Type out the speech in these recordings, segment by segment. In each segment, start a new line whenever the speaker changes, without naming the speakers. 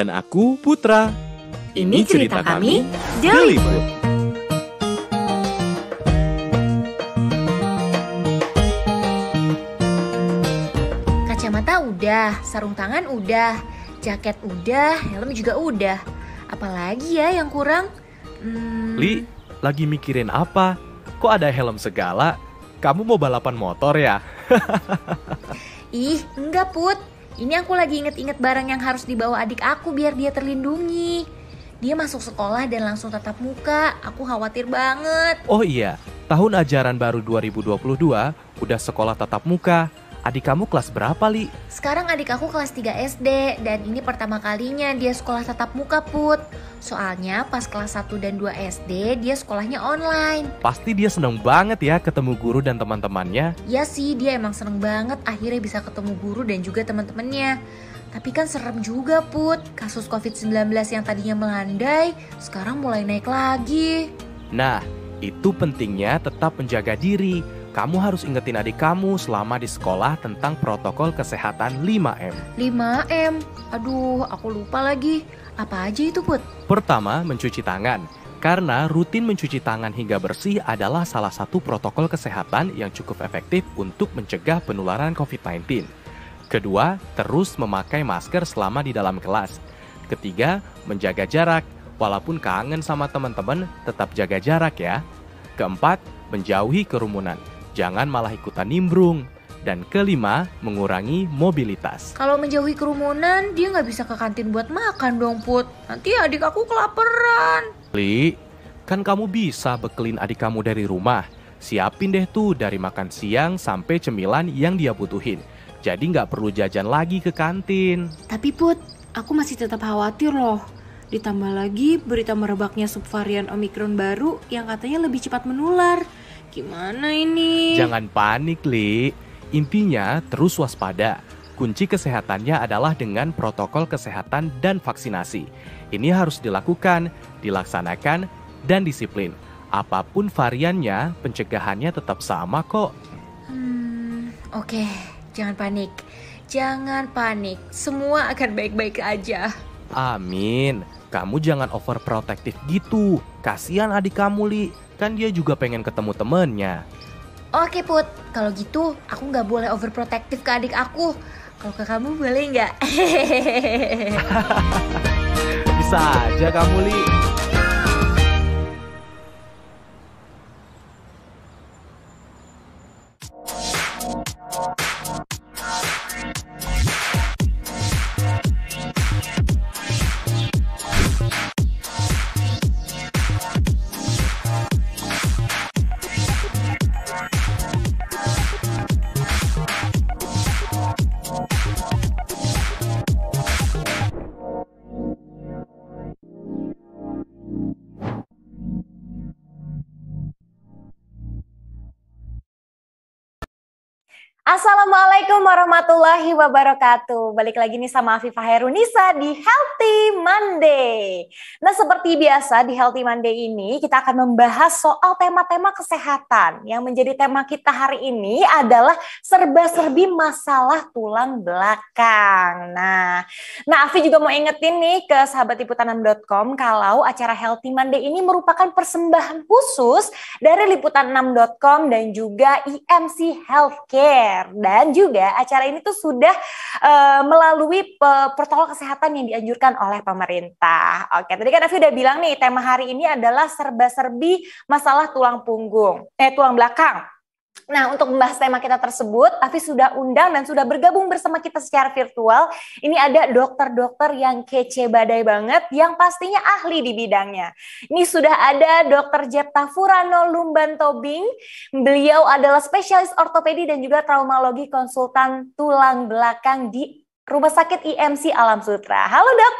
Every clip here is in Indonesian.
Dan aku Putra.
Ini cerita kami,
Jellyfood.
Kacamata udah, sarung tangan udah, jaket udah, helm juga udah. Apalagi ya yang kurang?
Li, lagi mikirin apa? Kok ada helm segala? Kamu mau balapan motor ya?
Ih, enggak Put. Ini aku lagi inget-inget barang yang harus dibawa adik aku biar dia terlindungi. Dia masuk sekolah dan langsung tatap muka. Aku khawatir banget.
Oh iya, tahun ajaran baru 2022 udah sekolah tatap muka. Adik kamu kelas berapa, Li?
Sekarang adik aku kelas 3 SD dan ini pertama kalinya dia sekolah tatap muka, Put. Soalnya pas kelas 1 dan 2 SD dia sekolahnya online.
Pasti dia seneng banget ya ketemu guru dan teman-temannya.
Ya sih, dia emang seneng banget akhirnya bisa ketemu guru dan juga teman-temannya. Tapi kan serem juga, Put. Kasus COVID-19 yang tadinya melandai, sekarang mulai naik lagi.
Nah, itu pentingnya tetap menjaga diri. Kamu harus ingetin adik kamu selama di sekolah tentang protokol kesehatan 5M.
5M? Aduh, aku lupa lagi. Apa aja itu, Put?
Pertama, mencuci tangan. Karena rutin mencuci tangan hingga bersih adalah salah satu protokol kesehatan yang cukup efektif untuk mencegah penularan COVID-19. Kedua, terus memakai masker selama di dalam kelas. Ketiga, menjaga jarak. Walaupun kangen sama teman-teman, tetap jaga jarak ya. Keempat, menjauhi kerumunan. Jangan malah ikutan nimbrung. Dan kelima, mengurangi mobilitas.
Kalau menjauhi kerumunan, dia nggak bisa ke kantin buat makan dong, Put. Nanti adik aku kelaparan.
Li, kan kamu bisa bekelin adik kamu dari rumah. Siapin deh tuh dari makan siang sampai cemilan yang dia butuhin. Jadi nggak perlu jajan lagi ke kantin.
Tapi Put, aku masih tetap khawatir loh. Ditambah lagi berita merebaknya subvarian Omikron baru yang katanya lebih cepat menular. Gimana ini?
Jangan panik, Li. Intinya terus waspada. Kunci kesehatannya adalah dengan protokol kesehatan dan vaksinasi. Ini harus dilakukan, dilaksanakan, dan disiplin. Apapun variannya, pencegahannya tetap sama kok.
Oke, jangan panik. Jangan panik. Semua akan baik-baik aja.
Amin. Kamu jangan overprotective gitu. Kasihan adik kamu, Li. Kan dia juga pengen ketemu temennya.
Oke, Put. Kalau gitu, aku nggak boleh overprotective ke adik aku. Kalau ke kamu boleh nggak?
Bisa aja kamu, Li.
Assalamualaikum warahmatullahi wabarakatuh. Balik lagi nih sama Afifah Herunisa di Healthy Monday. Nah, seperti biasa di Healthy Monday ini kita akan membahas soal tema-tema kesehatan. Yang menjadi tema kita hari ini adalah serba-serbi masalah tulang belakang. Nah Afi juga mau ingetin nih ke sahabat liputan6.com kalau acara Healthy Monday ini merupakan persembahan khusus dari liputan6.com dan juga IMC Healthcare. Dan juga acara ini tuh sudah melalui protokol kesehatan yang dianjurkan oleh pemerintah. Oke, tadi kan Afi udah bilang nih tema hari ini adalah serba-serbi masalah tulang belakang. Nah, untuk membahas tema kita tersebut, Afi sudah undang dan sudah bergabung bersama kita secara virtual. Ini ada dokter-dokter yang kece badai banget, yang pastinya ahli di bidangnya. Ini sudah ada Dr. Jepta Furano Lumban Tobing. Beliau adalah spesialis ortopedi dan juga traumatologi konsultan tulang belakang di Rumah Sakit IMC Alam Sutera. Halo, Dok.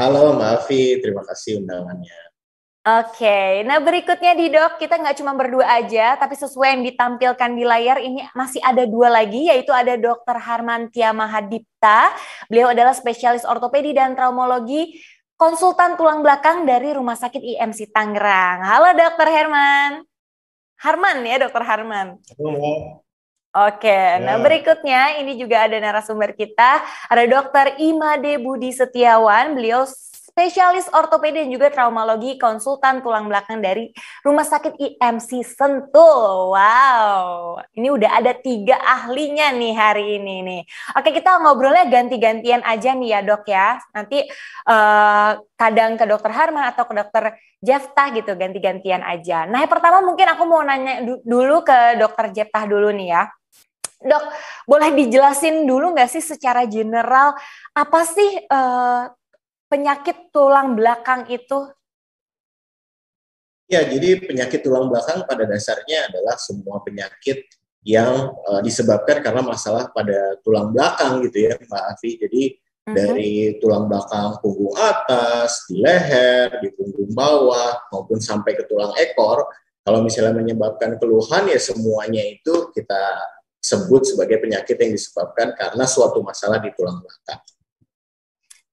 Halo, Mbak Afi. Terima kasih undangannya.
Oke, nah berikutnya di Dok, kita nggak cuma berdua aja, tapi sesuai yang ditampilkan di layar ini masih ada dua lagi, yaitu ada Dr. Harmantia Mahadipta. Beliau adalah spesialis ortopedi dan traumologi, konsultan tulang belakang dari Rumah Sakit IMC Tangerang. Halo Dr. Harman ya Dr. Harman.
Halo.
Oke, nah
Ya,
berikutnya ini juga ada narasumber kita, ada Dokter Imade Budi Setiawan, beliau spesialis ortopedi dan juga traumologi, konsultan tulang belakang dari Rumah Sakit IMC Sentul. Wow, ini udah ada 3 ahlinya nih hari ini nih. Oke, kita ngobrolnya ganti-gantian aja nih ya dok ya. Nanti kadang ke Dokter Harman atau ke Dokter Jeftah gitu, ganti-gantian aja. Nah yang pertama mungkin aku mau nanya dulu ke Dokter Jeftah dulu nih ya. Dok, boleh dijelasin dulu nggak sih secara general apa sih penyakit tulang belakang itu?
ya, jadi penyakit tulang belakang pada dasarnya adalah semua penyakit yang disebabkan karena masalah pada tulang belakang gitu ya, Mbak Afi. Jadi dari tulang belakang punggung atas, di leher, di punggung bawah, maupun sampai ke tulang ekor, kalau misalnya menyebabkan keluhan ya semuanya itu kita sebut sebagai penyakit yang disebabkan karena suatu masalah di tulang belakang.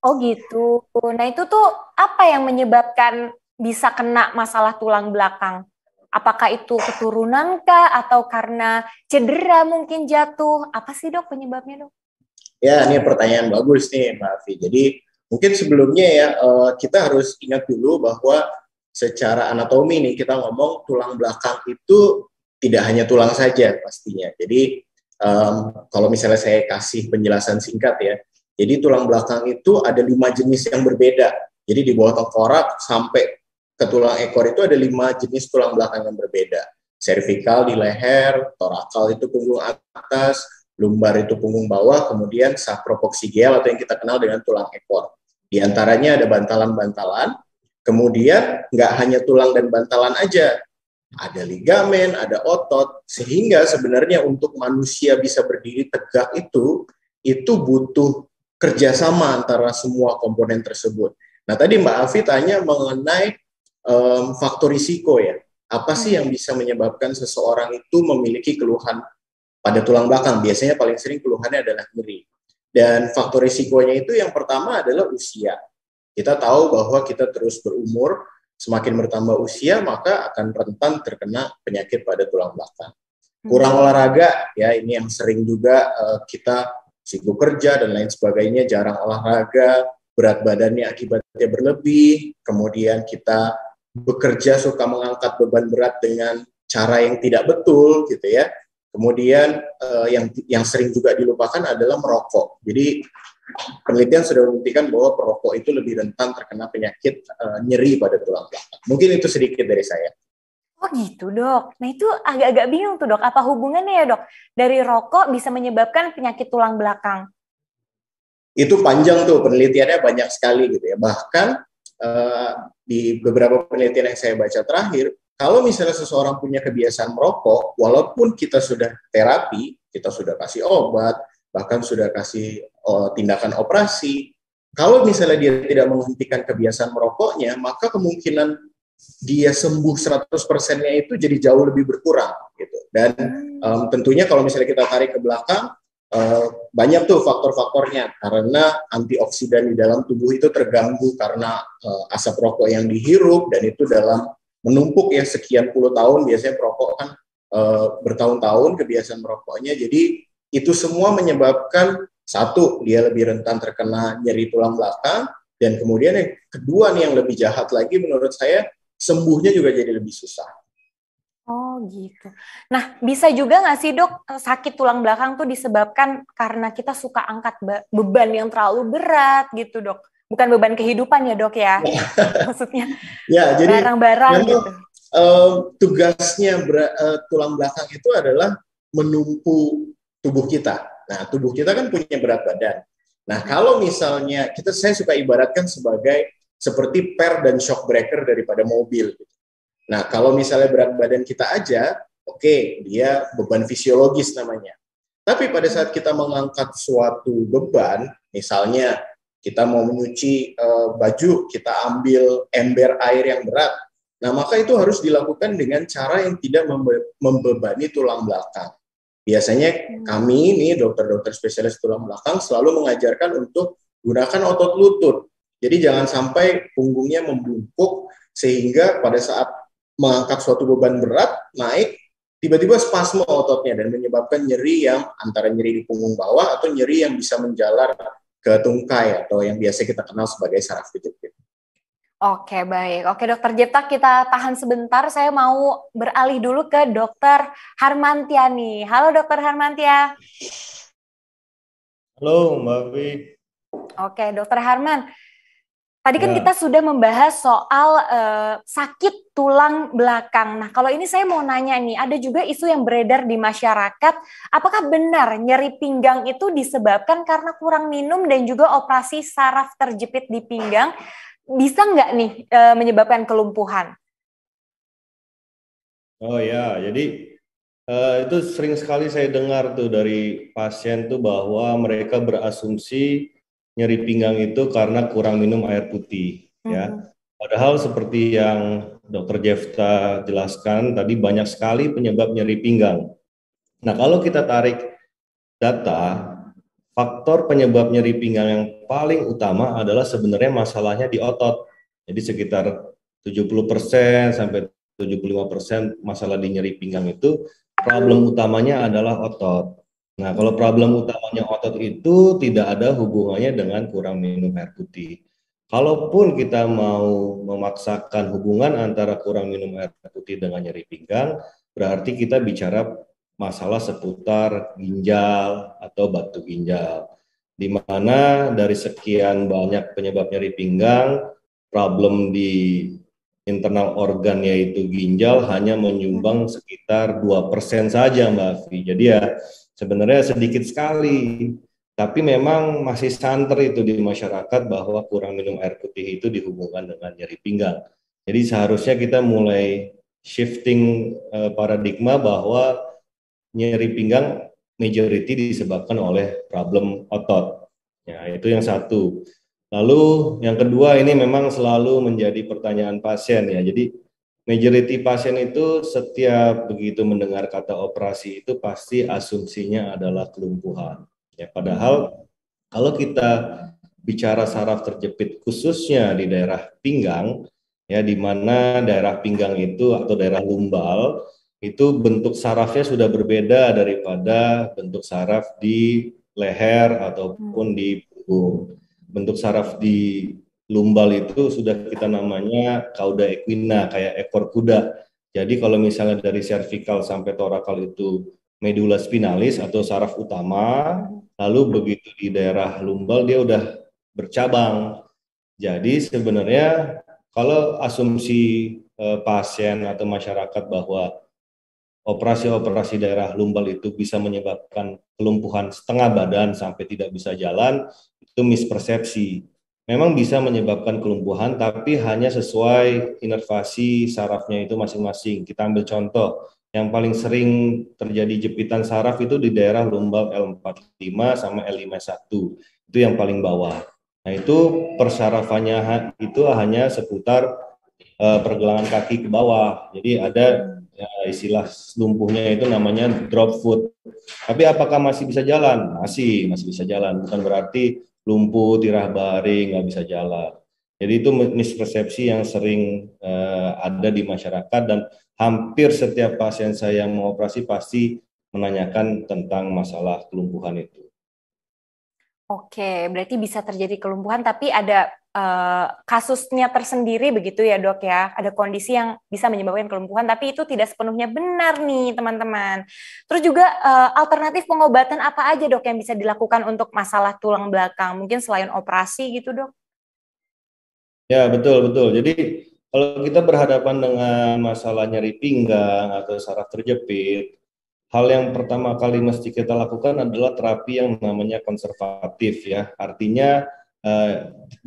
Oh gitu. Nah itu tuh apa yang menyebabkan bisa kena masalah tulang belakang? Apakah itu keturunan kah atau karena cedera mungkin jatuh? Apa sih dok penyebabnya dok?
Ya, ini pertanyaan bagus nih, Mbak Afi. Jadi, mungkin sebelumnya ya, kita harus ingat dulu bahwa secara anatomi nih, kita ngomong tulang belakang itu tidak hanya tulang saja pastinya. Jadi, kalau misalnya saya kasih penjelasan singkat ya, jadi tulang belakang itu ada 5 jenis yang berbeda. Jadi di bawah tengkorak sampai ke tulang ekor itu ada 5 jenis tulang belakang yang berbeda. Cervical di leher, thoracal itu punggung atas, lumbar itu punggung bawah, kemudian sacropoccygeal atau yang kita kenal dengan tulang ekor. Di antaranya ada bantalan-bantalan, kemudian nggak hanya tulang dan bantalan aja, ada ligamen, ada otot, sehingga sebenarnya untuk manusia bisa berdiri tegak itu butuh kerjasama antara semua komponen tersebut. Nah tadi Mbak Afi tanya mengenai faktor risiko ya, apa sih yang bisa menyebabkan seseorang itu memiliki keluhan pada tulang belakang? Biasanya paling sering keluhannya adalah nyeri. Dan faktor risikonya itu yang pertama adalah usia. Kita tahu bahwa kita terus berumur, semakin bertambah usia maka akan rentan terkena penyakit pada tulang belakang. Kurang olahraga, ya ini yang sering juga kita sibuk kerja dan lain sebagainya, jarang olahraga, berat badannya akibatnya berlebih, kemudian kita bekerja suka mengangkat beban berat dengan cara yang tidak betul gitu ya. Kemudian yang sering juga dilupakan adalah merokok. Jadi penelitian sudah membuktikan bahwa perokok itu lebih rentan terkena penyakit nyeri pada tulang belakang. Mungkin itu sedikit dari saya.
Oh gitu dok. Nah itu agak-agak bingung tuh dok. Apa hubungannya ya dok? Dari rokok bisa menyebabkan penyakit tulang belakang.
Itu panjang tuh penelitiannya banyak sekali gitu ya. Bahkan di beberapa penelitian yang saya baca terakhir, kalau misalnya seseorang punya kebiasaan merokok, walaupun kita sudah terapi, kita sudah kasih obat, bahkan sudah kasih tindakan operasi, kalau misalnya dia tidak menghentikan kebiasaan merokoknya, maka kemungkinan dia sembuh 100%-nya itu jadi jauh lebih berkurang gitu. Dan tentunya kalau misalnya kita tarik ke belakang, banyak tuh faktor-faktornya karena antioksidan di dalam tubuh itu terganggu karena asap rokok yang dihirup, dan itu dalam menumpuk ya sekian puluh tahun, biasanya perokok kan bertahun-tahun kebiasaan merokoknya, jadi itu semua menyebabkan satu, dia lebih rentan terkena nyeri tulang belakang, dan kemudian yang kedua nih yang lebih jahat lagi menurut saya, sembuhnya juga jadi lebih susah.
Oh gitu. Nah bisa juga nggak sih dok sakit tulang belakang tuh disebabkan karena kita suka angkat beban yang terlalu berat gitu dok? Bukan beban kehidupan ya dok ya? Maksudnya
ya, jadi
barang-barang gitu.
Tugasnya tulang belakang itu adalah menumpu tubuh kita. Nah, tubuh kita kan punya berat badan. Nah, kalau misalnya saya suka ibaratkan seperti per dan shock breaker daripada mobil. Nah, kalau misalnya berat badan kita aja, oke, dia beban fisiologis namanya. Tapi pada saat kita mengangkat suatu beban, misalnya kita mau menyuci baju, kita ambil ember air yang berat, nah maka itu harus dilakukan dengan cara yang tidak membebani tulang belakang. Biasanya kami ini dokter-dokter spesialis tulang belakang selalu mengajarkan untuk gunakan otot lutut. Jadi jangan sampai punggungnya membungkuk sehingga pada saat mengangkat suatu beban berat naik, tiba-tiba spasme ototnya dan menyebabkan nyeri yang antara nyeri di punggung bawah atau nyeri yang bisa menjalar ke tungkai atau yang biasa kita kenal sebagai saraf kejepit.
Oke, baik. Oke, Dokter Jepta, kita tahan sebentar. Saya mau beralih dulu ke Dokter Harmantia nih. Halo, Dokter Harmantia.
Halo, Mbak Vi.
Oke, Dokter Harman. Tadi kan
Ya.
kita sudah membahas soal sakit tulang belakang. Nah, kalau ini saya mau nanya nih, ada juga isu yang beredar di masyarakat. Apakah benar nyeri pinggang itu disebabkan karena kurang minum dan juga operasi saraf terjepit di pinggang? Bisa nggak nih menyebabkan kelumpuhan?
Oh ya, jadi itu sering sekali saya dengar tuh dari pasien tuh bahwa mereka berasumsi nyeri pinggang itu karena kurang minum air putih, ya. Padahal seperti yang Dokter Jefta jelaskan tadi banyak sekali penyebab nyeri pinggang. Nah, kalau kita tarik data, faktor penyebab nyeri pinggang yang paling utama adalah sebenarnya masalahnya di otot. Jadi sekitar 70% sampai 75% masalah di nyeri pinggang itu problem utamanya adalah otot. Nah, kalau problem utamanya otot itu tidak ada hubungannya dengan kurang minum air putih. Kalaupun kita mau memaksakan hubungan antara kurang minum air putih dengan nyeri pinggang, berarti kita bicara masalah seputar ginjal atau batu ginjal, di mana dari sekian banyak penyebab nyeri pinggang, problem di internal organ yaitu ginjal hanya menyumbang sekitar 2% saja, Mbak Afi. Jadi ya sebenarnya sedikit sekali, tapi memang masih santer itu di masyarakat bahwa kurang minum air putih itu dihubungkan dengan nyeri pinggang. Jadi seharusnya kita mulai shifting paradigma bahwa nyeri pinggang majority disebabkan oleh problem otot. Ya, itu yang satu. Lalu yang kedua ini memang selalu menjadi pertanyaan pasien ya. Jadi majority pasien itu setiap begitu mendengar kata operasi itu pasti asumsinya adalah kelumpuhan. Ya, padahal kalau kita bicara saraf terjepit khususnya di daerah pinggang, ya di mana daerah pinggang itu atau daerah lumbal itu bentuk sarafnya sudah berbeda daripada bentuk saraf di leher ataupun di punggung. Bentuk saraf di lumbal itu sudah kita namanya cauda equina, kayak ekor kuda. Jadi kalau misalnya dari cervical sampai thoracal itu medula spinalis atau saraf utama, lalu begitu di daerah lumbal dia udah bercabang. Jadi sebenarnya kalau asumsi pasien atau masyarakat bahwa operasi-operasi daerah lumbal itu bisa menyebabkan kelumpuhan setengah badan sampai tidak bisa jalan, itu mispersepsi. Memang bisa menyebabkan kelumpuhan, tapi hanya sesuai inervasi sarafnya itu masing-masing. Kita ambil contoh, yang paling sering terjadi jepitan saraf itu di daerah lumbal L45 sama L51, itu yang paling bawah. Nah itu persarafannya itu hanya seputar pergelangan kaki ke bawah, jadi ada ya, istilah lumpuhnya itu namanya drop foot. Tapi apakah masih bisa jalan? Masih bisa jalan. Bukan berarti lumpuh, tirah baring, nggak bisa jalan. Jadi itu mispersepsi yang sering ada di masyarakat dan hampir setiap pasien saya yang mau operasi pasti menanyakan tentang masalah kelumpuhan itu.
Oke, berarti bisa terjadi kelumpuhan, tapi ada kasusnya tersendiri begitu ya dok ya. Ada kondisi yang bisa menyebabkan kelumpuhan, tapi itu tidak sepenuhnya benar nih teman-teman. Terus juga alternatif pengobatan apa aja dok yang bisa dilakukan untuk masalah tulang belakang? Mungkin selain operasi gitu dok?
Ya betul. Jadi kalau kita berhadapan dengan masalah nyeri pinggang atau saraf terjepit, hal yang pertama kali mesti kita lakukan adalah terapi yang namanya konservatif ya. Artinya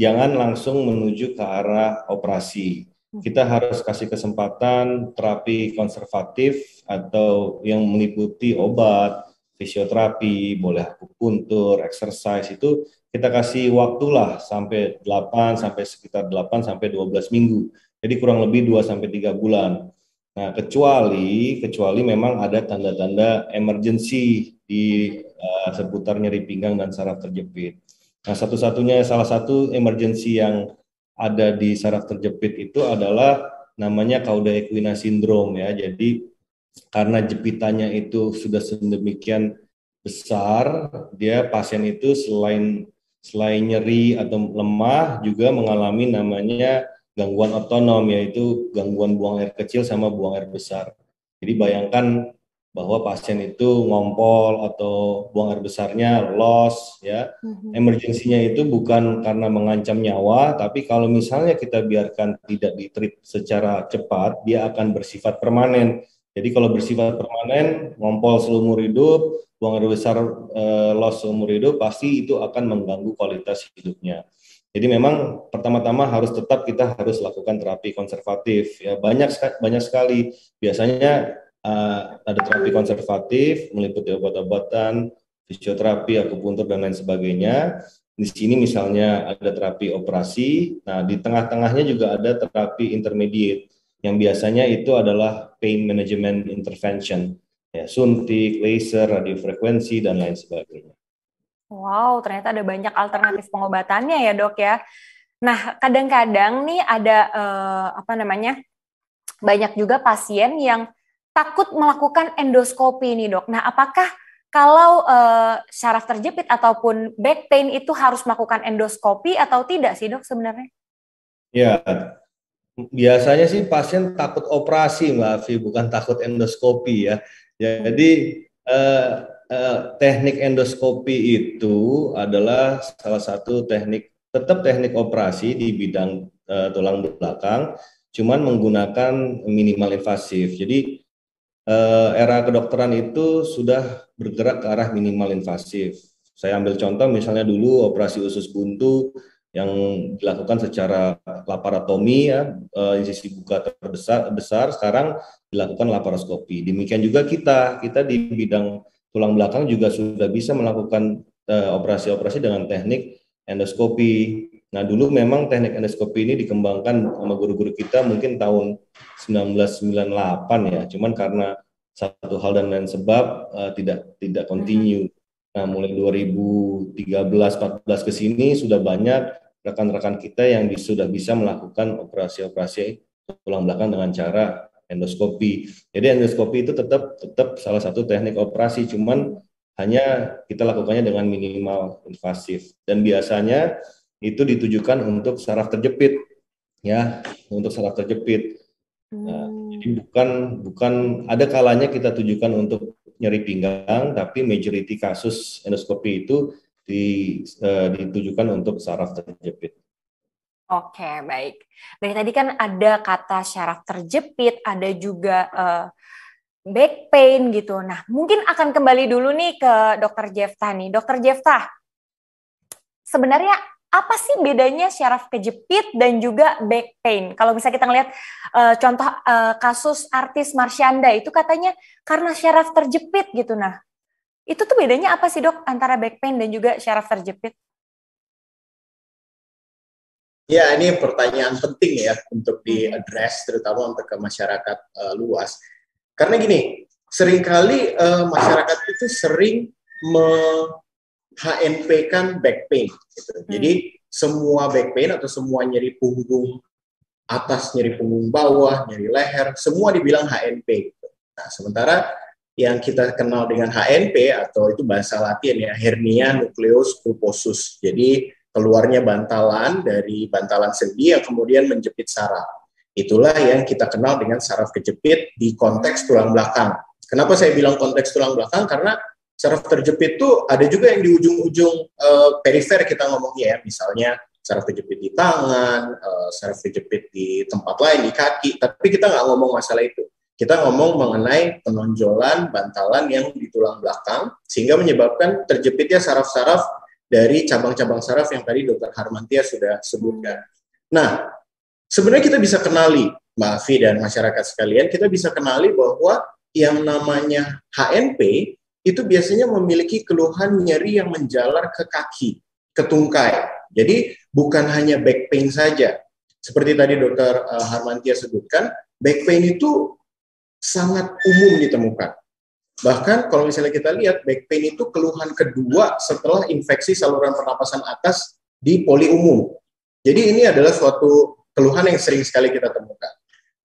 jangan langsung menuju ke arah operasi. Kita harus kasih kesempatan terapi konservatif atau yang meliputi obat, fisioterapi, boleh akupuntur, exercise itu kita kasih waktulah sampai 8 sampai sekitar 8 sampai 12 minggu. Jadi kurang lebih 2 sampai 3 bulan. Nah, kecuali memang ada tanda-tanda emergency di seputar nyeri pinggang dan saraf terjepit. Nah, salah satu emergency yang ada di saraf terjepit itu adalah namanya cauda equina syndrome ya. Jadi karena jepitannya itu sudah sedemikian besar, pasien itu selain nyeri atau lemah juga mengalami namanya gangguan otonom, yaitu gangguan buang air kecil sama buang air besar. Jadi bayangkan bahwa pasien itu ngompol atau buang air besarnya loss, ya. Emergensinya itu bukan karena mengancam nyawa, tapi kalau misalnya kita biarkan tidak ditreat secara cepat, dia akan bersifat permanen. Jadi kalau bersifat permanen, ngompol seumur hidup, buang air besar loss seumur hidup, pasti itu akan mengganggu kualitas hidupnya. Jadi memang pertama-tama kita harus lakukan terapi konservatif, ya. Banyak sekali biasanya ada terapi konservatif meliputi obat-obatan, fisioterapi, akupuntur dan lain sebagainya. Di sini misalnya ada terapi operasi. Nah, di tengah-tengahnya juga ada terapi intermediate yang biasanya itu adalah pain management intervention, ya, suntik, laser, radiofrekuensi dan lain sebagainya.
Wow, ternyata ada banyak alternatif pengobatannya ya, Dok ya. Nah, kadang-kadang nih ada banyak juga pasien yang takut melakukan endoskopi nih, Dok. Nah, apakah kalau syaraf terjepit ataupun back pain itu harus melakukan endoskopi atau tidak sih, Dok, sebenarnya?
Ya, biasanya sih pasien takut operasi, Mbak Afi, bukan takut endoskopi, ya. Jadi teknik endoskopi itu adalah salah satu tetap teknik operasi di bidang tulang belakang, cuman menggunakan minimal invasif. Jadi era kedokteran itu sudah bergerak ke arah minimal invasif. Saya ambil contoh misalnya dulu operasi usus buntu yang dilakukan secara laparotomi, ya, insisi buka terbesar, sekarang dilakukan laparoskopi. Demikian juga kita di bidang tulang belakang juga sudah bisa melakukan operasi-operasi dengan teknik endoskopi. Nah, dulu memang teknik endoskopi ini dikembangkan sama guru-guru kita mungkin tahun 1998, ya. Cuman karena satu hal dan lain sebab tidak continue. Nah, mulai 2013-14 ke sini sudah banyak rekan-rekan kita yang sudah bisa melakukan operasi-operasi tulang belakang dengan cara endoskopi. Jadi endoskopi itu tetap salah satu teknik operasi, cuman hanya kita lakukannya dengan minimal invasif. Dan biasanya itu ditujukan untuk saraf terjepit, ya, untuk saraf terjepit. Nah, jadi bukan ada kalanya kita tujukan untuk nyeri pinggang, tapi majority kasus endoskopi itu ditujukan untuk saraf terjepit.
Oke, baik. Dari tadi kan ada kata syaraf terjepit, ada juga back pain gitu. Nah, mungkin akan kembali dulu nih ke Dr. Jefta nih. Dr. Jefta, sebenarnya apa sih bedanya syaraf kejepit dan juga back pain? Kalau misalnya kita ngelihat contoh kasus artis Marsyanda itu katanya karena syaraf terjepit gitu. Nah, itu tuh bedanya apa sih, Dok, antara back pain dan juga syaraf terjepit?
Ya, ini pertanyaan penting ya untuk di-address, terutama untuk ke masyarakat luas. Karena gini, seringkali masyarakat itu sering HNP-kan back pain. Gitu. Jadi semua back pain atau semua nyeri punggung atas, nyeri punggung bawah, nyeri leher, semua dibilang HNP. Gitu. Nah, sementara yang kita kenal dengan HNP atau itu bahasa Latin ya, hernia nucleus pulposus. Jadi keluarnya bantalan dari bantalan sendi yang kemudian menjepit saraf. Itulah yang kita kenal dengan saraf kejepit di konteks tulang belakang. Kenapa saya bilang konteks tulang belakang? Karena saraf terjepit itu ada juga yang di ujung-ujung perifer kita ngomongnya ya, misalnya saraf kejepit di tangan, saraf kejepit di tempat lain, di kaki, tapi kita nggak ngomong masalah itu. Kita ngomong mengenai penonjolan bantalan yang di tulang belakang, sehingga menyebabkan terjepitnya saraf-saraf dari cabang-cabang saraf yang tadi Dr. Harmantia sudah sebutkan. Nah, sebenarnya kita bisa kenali, Mbak Afi dan masyarakat sekalian, kita bisa kenali bahwa yang namanya HNP itu biasanya memiliki keluhan nyeri yang menjalar ke kaki, ke tungkai. Jadi bukan hanya back pain saja. Seperti tadi Dr. Harmantia sebutkan, back pain itu sangat umum ditemukan. Bahkan kalau misalnya kita lihat, back pain itu keluhan kedua setelah infeksi saluran pernapasan atas di poli umum. Jadi ini adalah suatu keluhan yang sering sekali kita temukan.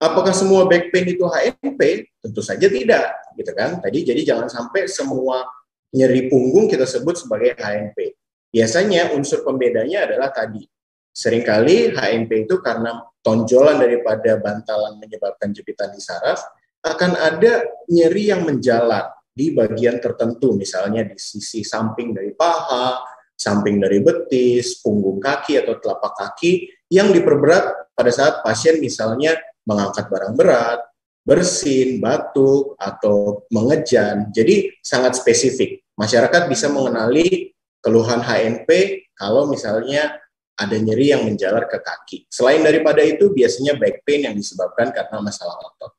Apakah semua back pain itu HNP? Tentu saja tidak, gitu kan? Jadi jangan sampai semua nyeri punggung kita sebut sebagai HNP. Biasanya unsur pembedanya adalah tadi. Seringkali HNP itu karena tonjolan daripada bantalan menyebabkan jepitan di saraf, akan ada nyeri yang menjalar di bagian tertentu, misalnya di sisi samping dari paha, samping dari betis, punggung kaki atau telapak kaki, yang diperberat pada saat pasien misalnya mengangkat barang berat, bersin, batuk, atau mengejan. Jadi sangat spesifik. Masyarakat bisa mengenali keluhan HNP kalau misalnya ada nyeri yang menjalar ke kaki. Selain daripada itu, biasanya back pain yang disebabkan karena masalah otot.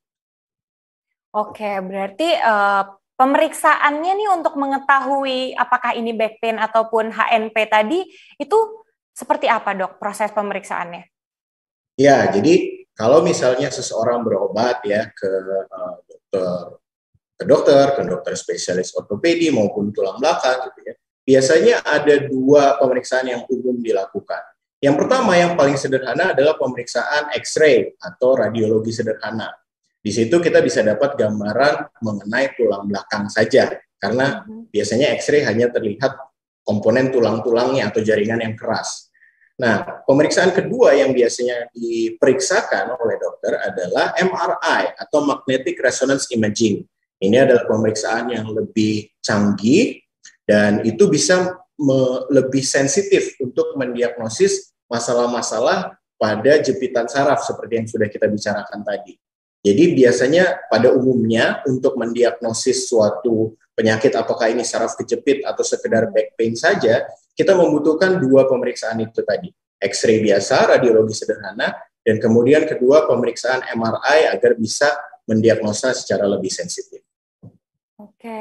Oke, berarti pemeriksaannya nih untuk mengetahui apakah ini back pain ataupun HNP tadi, itu seperti apa, Dok, proses pemeriksaannya?
Ya, jadi kalau misalnya seseorang berobat ya ke dokter spesialis ortopedi maupun tulang belakang gitu ya, biasanya ada dua pemeriksaan yang umum dilakukan. Yang pertama yang paling sederhana adalah pemeriksaan X-ray atau radiologi sederhana. Di situ kita bisa dapat gambaran mengenai tulang belakang saja, karena biasanya X-ray hanya terlihat komponen tulang-tulangnya atau jaringan yang keras. Nah, pemeriksaan kedua yang biasanya diperiksakan oleh dokter adalah MRI atau Magnetic Resonance Imaging. Ini adalah pemeriksaan yang lebih canggih dan itu bisa lebih sensitif untuk mendiagnosis masalah-masalah pada jepitan saraf seperti yang sudah kita bicarakan tadi. Jadi biasanya pada umumnya untuk mendiagnosis suatu penyakit apakah ini saraf kejepit atau sekedar back pain saja, kita membutuhkan dua pemeriksaan itu tadi. X-ray biasa, radiologi sederhana, dan kemudian kedua pemeriksaan MRI agar bisa mendiagnosa secara lebih sensitif.
Oke,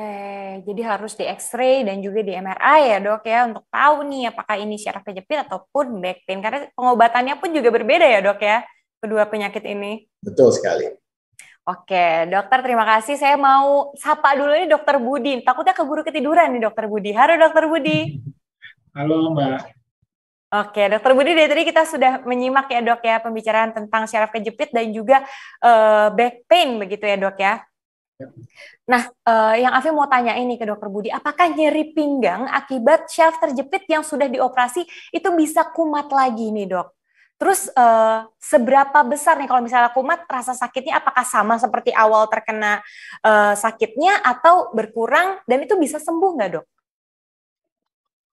jadi harus di X-ray dan juga di MRI ya, Dok ya, untuk tahu nih apakah ini saraf kejepit ataupun back pain. Karena pengobatannya pun juga berbeda ya, Dok ya, kedua penyakit ini.
Betul sekali.
Oke, dokter terima kasih. Saya mau sapa dulu nih Dokter Budi. Takutnya keburu ketiduran nih Dokter Budi. Halo Dokter Budi.
Halo Mbak.
Oke, Dokter Budi, dari tadi kita sudah menyimak ya Dok ya pembicaraan tentang saraf kejepit dan juga back pain begitu ya Dok ya. Nah, yang Afi mau tanya ini ke Dokter Budi, apakah nyeri pinggang akibat syaraf terjepit yang sudah dioperasi itu bisa kumat lagi nih Dok? Terus seberapa besar nih kalau misalnya kumat, rasa sakitnya apakah sama seperti awal terkena sakitnya atau berkurang dan itu bisa sembuh nggak Dok?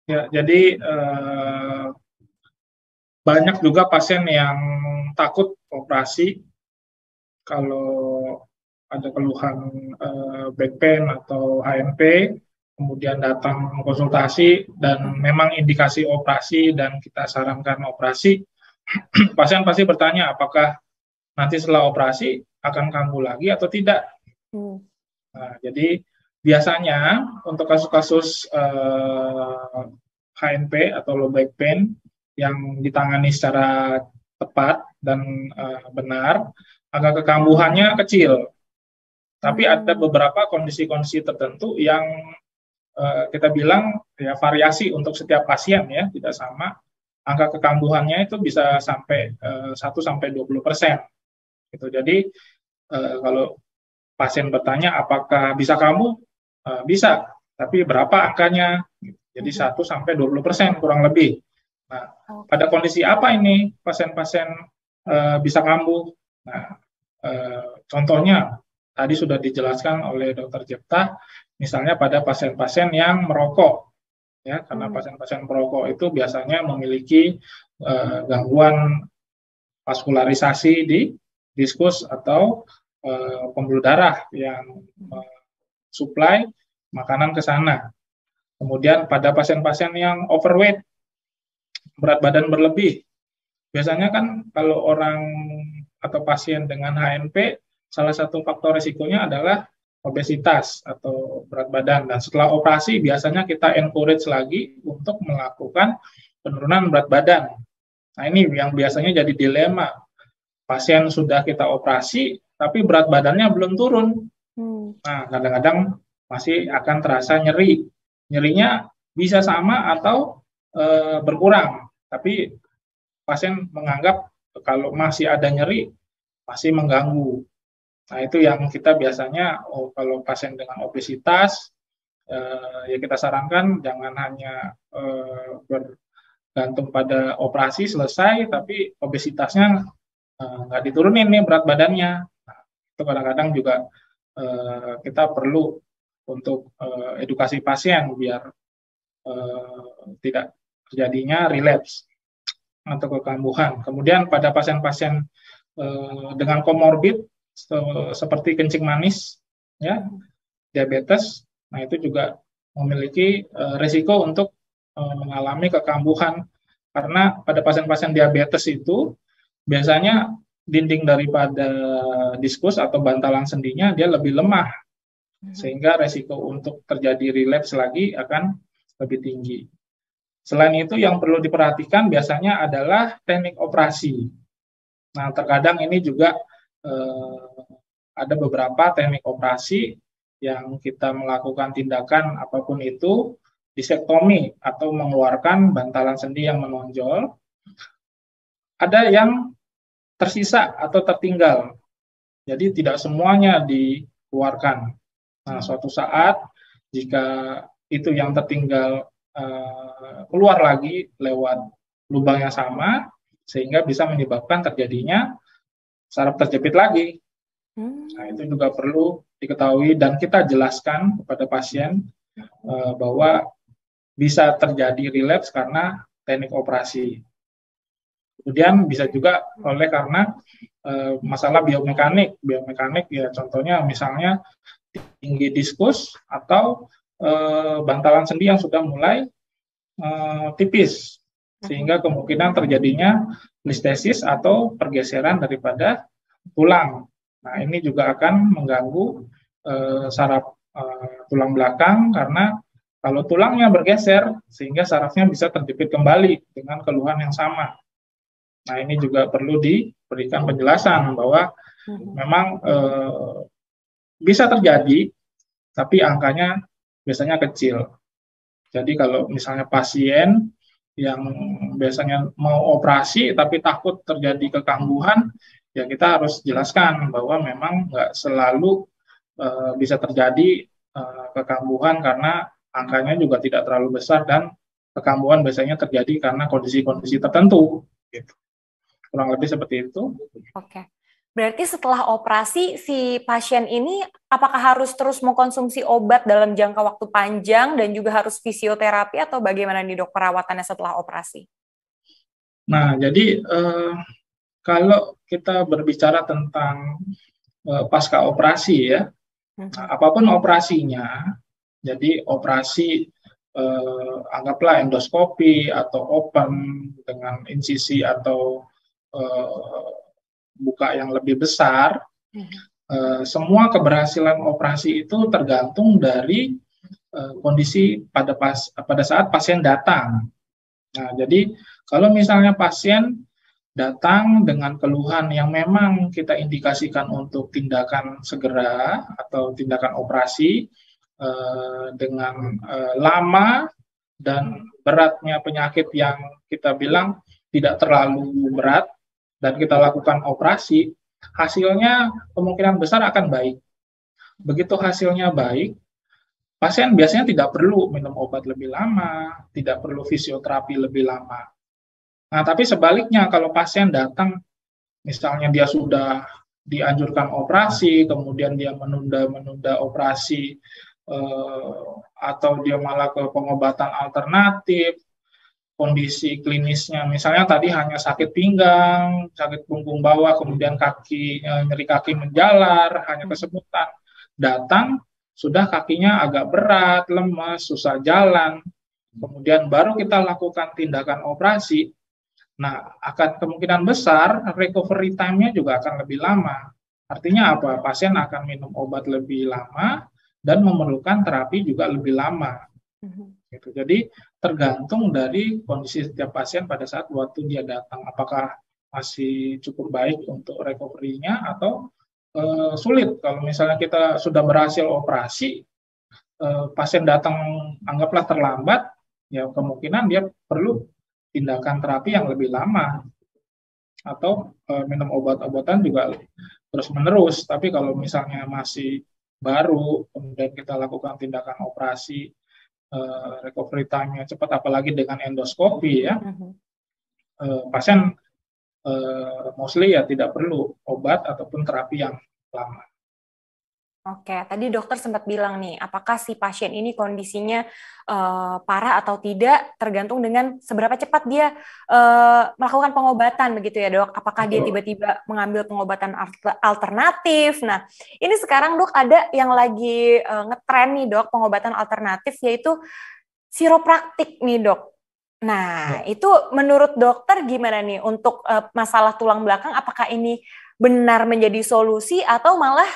Ya, jadi banyak juga pasien yang takut operasi kalau ada keluhan back pain atau HNP, kemudian datang konsultasi dan memang indikasi operasi dan kita sarankan operasi. Pasien pasti bertanya apakah nanti setelah operasi akan kambuh lagi atau tidak. Nah, jadi biasanya untuk kasus-kasus HNP atau low back pain yang ditangani secara tepat dan benar, angka kekambuhannya kecil. Tapi ada beberapa kondisi-kondisi tertentu yang kita bilang ya variasi untuk setiap pasien ya, tidak sama. Angka kekambuhannya itu bisa sampai 1-20%. Gitu. Jadi kalau pasien bertanya apakah bisa kambuh, bisa, tapi berapa angkanya? Jadi 1-20% kurang lebih. Nah, pada kondisi apa ini pasien-pasien bisa kambuh? Nah, contohnya tadi sudah dijelaskan oleh Dr. Jepta, misalnya pada pasien-pasien yang merokok. Ya, karena pasien-pasien perokok itu biasanya memiliki gangguan vaskularisasi di diskus atau pembuluh darah yang suplai makanan ke sana. Kemudian pada pasien-pasien yang overweight, berat badan berlebih, biasanya kan kalau orang atau pasien dengan HNP, salah satu faktor risikonya adalah obesitas atau berat badan. Dan setelah operasi biasanya kita encourage lagi untuk melakukan penurunan berat badan. Nah ini yang biasanya jadi dilema. Pasien sudah kita operasi, tapi berat badannya belum turun. Nah kadang-kadang masih akan terasa nyeri. Nyerinya bisa sama atau berkurang. Tapi pasien menganggap kalau masih ada nyeri, masih mengganggu. Nah, itu yang kita biasanya, kalau pasien dengan obesitas, ya kita sarankan jangan hanya bergantung pada operasi selesai, tapi obesitasnya nggak diturunin nih berat badannya. Nah, itu kadang-kadang juga kita perlu untuk edukasi pasien biar tidak terjadinya relapse atau kekambuhan. Kemudian pada pasien-pasien dengan komorbid seperti kencing manis, ya, diabetes, nah itu juga memiliki risiko untuk mengalami kekambuhan, karena pada pasien-pasien diabetes itu biasanya dinding daripada diskus atau bantalan sendinya dia lebih lemah, sehingga risiko untuk terjadi relapse lagi akan lebih tinggi. Selain itu, yang perlu diperhatikan biasanya adalah teknik operasi. Nah, terkadang ini juga ada beberapa teknik operasi yang kita melakukan tindakan apapun itu, disektomi atau mengeluarkan bantalan sendi yang menonjol. Ada yang tersisa atau tertinggal, jadi tidak semuanya dikeluarkan. Nah, suatu saat jika itu yang tertinggal keluar lagi lewat lubang yang sama, sehingga bisa menyebabkan terjadinya saraf terjepit lagi. Nah, itu juga perlu diketahui dan kita jelaskan kepada pasien bahwa bisa terjadi relapse karena teknik operasi. Kemudian bisa juga oleh karena masalah biomekanik ya, contohnya misalnya tinggi diskus atau bantalan sendi yang sudah mulai tipis, sehingga kemungkinan terjadinya listesis atau pergeseran daripada tulang. Nah, ini juga akan mengganggu saraf tulang belakang, karena kalau tulangnya bergeser, sehingga sarafnya bisa terjepit kembali dengan keluhan yang sama. Nah, ini juga perlu diberikan penjelasan bahwa memang bisa terjadi, tapi angkanya biasanya kecil. Jadi kalau misalnya pasien yang biasanya mau operasi tapi takut terjadi kekambuhan, ya kita harus jelaskan bahwa memang nggak selalu bisa terjadi kekambuhan, karena angkanya juga tidak terlalu besar dan kekambuhan biasanya terjadi karena kondisi-kondisi tertentu. Gitu. Kurang lebih seperti itu.
Oke. Berarti setelah operasi, si pasien ini apakah harus terus mengkonsumsi obat dalam jangka waktu panjang dan juga harus fisioterapi, atau bagaimana nih dok perawatannya setelah operasi?
Nah, jadi kalau kita berbicara tentang pasca operasi ya, apapun operasinya, jadi operasi anggaplah endoskopi atau open dengan insisi atau buka yang lebih besar, semua keberhasilan operasi itu tergantung dari kondisi pada saat pasien datang. Nah, jadi kalau misalnya pasien datang dengan keluhan yang memang kita indikasikan untuk tindakan segera atau tindakan operasi dengan lama dan beratnya penyakit yang kita bilang tidak terlalu berat, dan kita lakukan operasi, hasilnya kemungkinan besar akan baik. Begitu hasilnya baik, pasien biasanya tidak perlu minum obat lebih lama, tidak perlu fisioterapi lebih lama. Nah, tapi sebaliknya kalau pasien datang, misalnya dia sudah dianjurkan operasi, kemudian dia menunda operasi, atau dia malah ke pengobatan alternatif, kondisi klinisnya misalnya tadi hanya sakit pinggang, sakit punggung bawah, kemudian nyeri kaki menjalar, hanya kesemutan. Datang sudah kakinya agak berat, lemas, susah jalan. Kemudian baru kita lakukan tindakan operasi. Nah, akan kemungkinan besar recovery time-nya juga akan lebih lama. Artinya apa? Pasien akan minum obat lebih lama dan memerlukan terapi juga lebih lama. Gitu. Jadi tergantung dari kondisi setiap pasien pada saat waktu dia datang, apakah masih cukup baik untuk recovery-nya atau sulit. Kalau misalnya kita sudah berhasil operasi, pasien datang anggaplah terlambat, ya kemungkinan dia perlu tindakan terapi yang lebih lama. atau minum obat-obatan juga terus-menerus. Tapi kalau misalnya masih baru, kemudian kita lakukan tindakan operasi, recovery time-nya cepat, apalagi dengan endoskopi ya, pasien mostly ya tidak perlu obat ataupun terapi yang lama.
Oke, tadi dokter sempat bilang nih, apakah si pasien ini kondisinya parah atau tidak tergantung dengan seberapa cepat dia melakukan pengobatan begitu ya dok? Apakah dia tiba-tiba mengambil pengobatan alternatif? Nah, ini sekarang dok ada yang lagi ngetren nih dok, pengobatan alternatif yaitu chiropraktik nih dok. Nah, itu menurut dokter gimana nih untuk masalah tulang belakang? Apakah ini benar menjadi solusi atau malah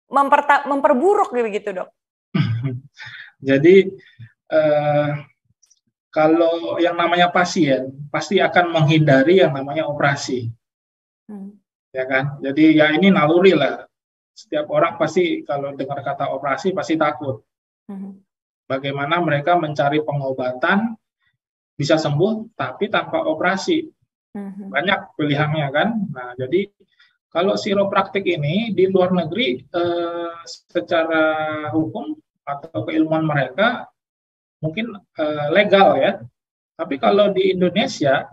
memperburuk begitu dok?
Jadi kalau yang namanya pasien pasti akan menghindari yang namanya operasi, ya kan? Jadi ya ini naluri lah. Setiap orang pasti kalau dengar kata operasi pasti takut. Bagaimana mereka mencari pengobatan bisa sembuh tapi tanpa operasi? Banyak pilihannya kan. Nah jadi kalau chiropraktik ini di luar negeri secara hukum atau keilmuan mereka mungkin legal ya. Tapi kalau di Indonesia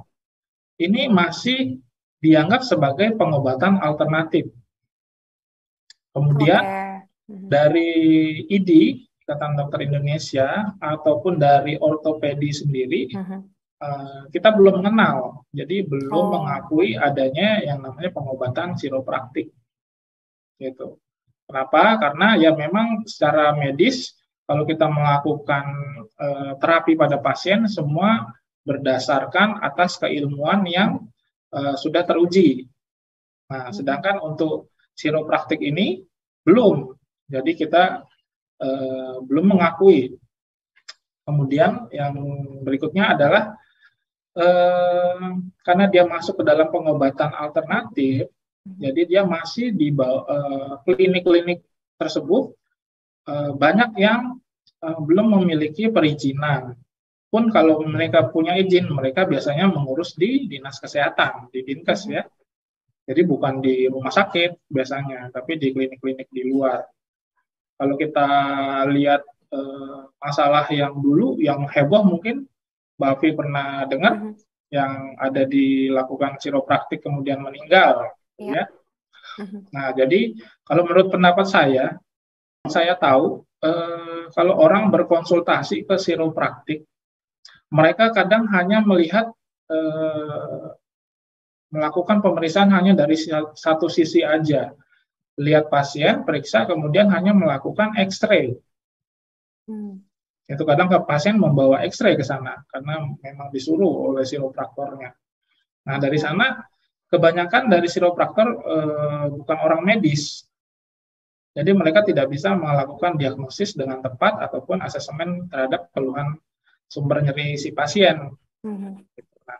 ini masih dianggap sebagai pengobatan alternatif. Kemudian dari IDI, Ikatan Dokter Indonesia, ataupun dari ortopedi sendiri, kita belum mengenal, jadi belum mengakui adanya yang namanya pengobatan chiropraktik. Gitu. Kenapa? Karena ya memang secara medis kalau kita melakukan terapi pada pasien semua berdasarkan atas keilmuan yang sudah teruji. Nah, sedangkan untuk chiropraktik ini belum, jadi kita belum mengakui. Kemudian yang berikutnya adalah karena dia masuk ke dalam pengobatan alternatif, jadi dia masih di klinik-klinik tersebut banyak yang belum memiliki perizinan. Pun kalau mereka punya izin, mereka biasanya mengurus di dinas kesehatan, di Dinkes ya. Jadi bukan di rumah sakit biasanya, tapi di klinik-klinik di luar. Kalau kita lihat masalah yang dulu, yang heboh mungkin Mbak Afi pernah dengar, yang ada dilakukan chiropraktik kemudian meninggal, ya. Nah, jadi kalau menurut pendapat saya tahu kalau orang berkonsultasi ke chiropraktik, mereka kadang hanya melihat melakukan pemeriksaan hanya dari satu sisi aja, lihat pasien, periksa, kemudian hanya melakukan X-ray. Itu kadang ke pasien membawa X-ray ke sana karena memang disuruh oleh chiropraktornya. Nah, dari sana kebanyakan dari chiropraktor bukan orang medis. Jadi mereka tidak bisa melakukan diagnosis dengan tepat ataupun asesmen terhadap keluhan sumber nyeri si pasien. Nah,